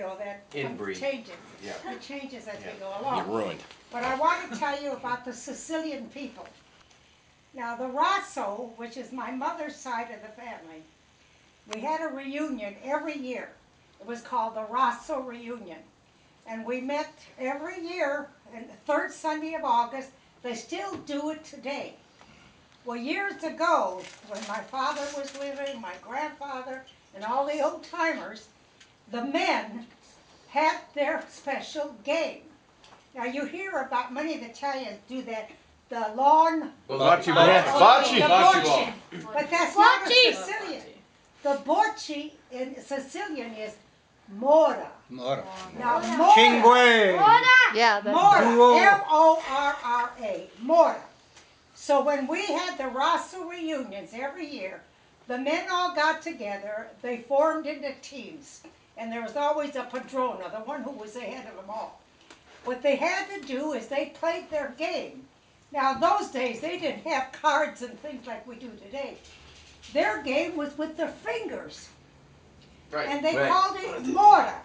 that Inbreed. changes. Yeah. It changes as Yeah. we go along. You're ruined. But I want to tell you about the Sicilian people. Now, the Rosso, which is my mother's side of the family, we had a reunion every year. It was called the Rosso Reunion. And we met every year on the third Sunday of August. They still do it today. Well, years ago, when my father was living, my grandfather, and all the old timers, the men had their special game. Now you hear about many of the Italians do that, the lawn Bocce ball. Bocce. the Bocce bocce. ball. But that's not a Sicilian. The bocce in Sicilian is Morra. Morra. Now Morra, Cinque. Yeah, that's Morra, Duo. M-O-R-R-A, Morra. So when we had the Rosso reunions every year, the men all got together, they formed into teams, and there was always a padrona, the one who was ahead of them all. What they had to do is they played their game. Now, those days, they didn't have cards and things like we do today. Their game was with their fingers. Right. And they Right. called it Morra.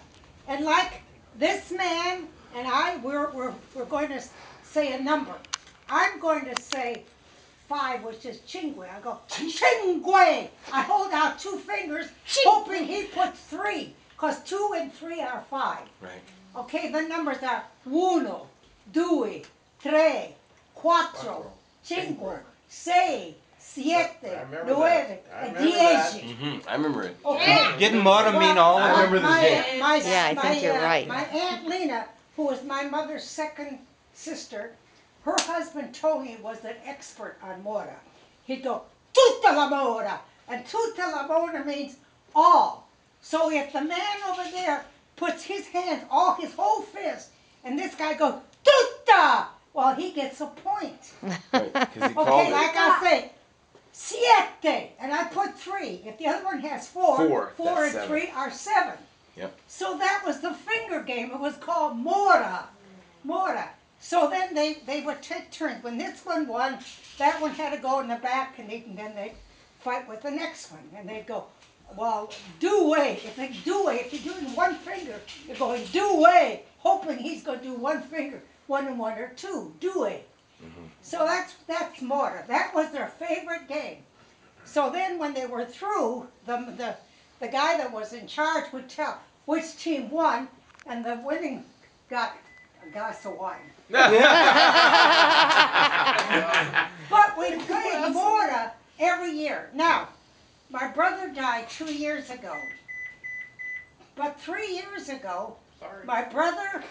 And like this man and I, we're going to say a number. I'm going to say 5, which is cinque. I go, cinque! I hold out 2 fingers, hoping he puts 3, because 2 and 3 are 5. Right. Okay, the numbers are 1, 2, 3, 4, 5, 6, 7, 9, and 10. I remember it. Okay. Didn't Morra mean all? I remember this game. Yeah, I think you're right. My Aunt Lena, who was my mother's second sister, her husband Tony was an expert on Morra. He'd go, tutta la Morra, and tutta la Morra means all. So if the man over there puts his hands, all his whole fist, and this guy goes, tutta, well, he gets a point. Right, 'cause he called Okay, it. like I say, siete, and I put 3. If the other one has 4, Four, 4 that's and 7. 3 are 7. Yep. So that was the finger game. It was called Morra. Morra. So then they would take turns. When this one won, that one had to go in the back, and then they'd fight with the next one. And they'd go, well, due. If you're doing one finger, you're going due, hoping he's going to do one finger, 1 and 1 or 2, due. So that's Morra. That was their favorite game. So then when they were through, the guy that was in charge would tell which team won, and the winning got a glass of wine. But we played Morra every year. Now, my brother died 2 years ago. But 3 years ago, my brother,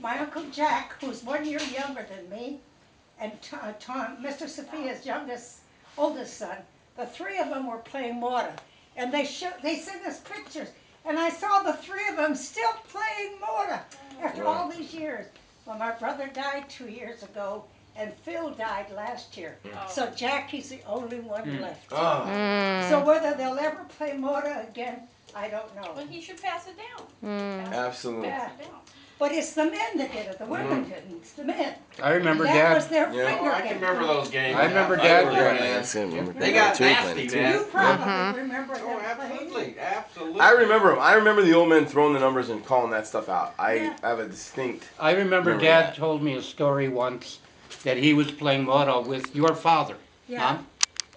my Uncle Jack, who's 1 year younger than me, and Tom, Mr. Sophia's oldest son, the 3 of them were playing Morra. And they sent us pictures. And I saw the 3 of them still playing Morra after all these years. Well, my brother died 2 years ago, and Phil died last year. So Jackie's the only one left. So whether they'll ever play Morra again, I don't know. Well, he should pass it down. Absolutely. Yeah. But it's the men that did it. The women didn't. It's the men. I remember That Dad. was their Yeah. finger I game. can remember those games. I remember Dad were doing good, it. They got nasty, man. You probably remember them Oh, playing. absolutely, absolutely. I remember them. I remember the old men throwing the numbers and calling that stuff out. I Yeah. have a distinct. I remember Remember Dad that. told me a story once that he was playing Morra with your father, Yeah. Mom.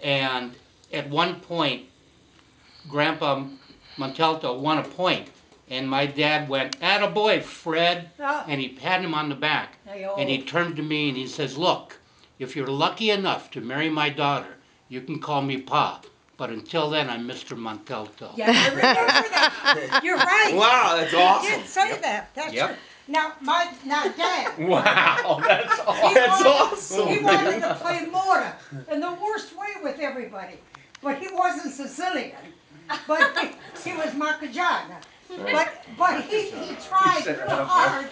And at one point, Grandpa Montalto won a point, and my dad went, "Attaboy, Fred," Oh. and he patted him on the back. Hey, And he turned to me and he says, "Look, if you're lucky enough to marry my daughter, you can call me Pa. But until then, I'm Mr. Montalto." Yeah, I remember that. You're right. Wow, that's He awesome. did say that. That's Yep. true. Now, Dad. Wow, that's He awesome. That's wanted- awesome, He man. wanted to play Morra in the worst way with everybody. But he wasn't Sicilian. But he was Marchigiana. But he tried said real that hard.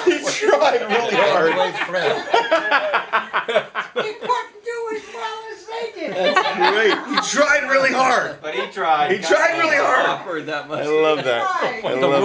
He tried really hard. He couldn't do as well as they did. Great. He tried really hard. But he tried. He tried really hard. Awkward that much. I love that. Right. I love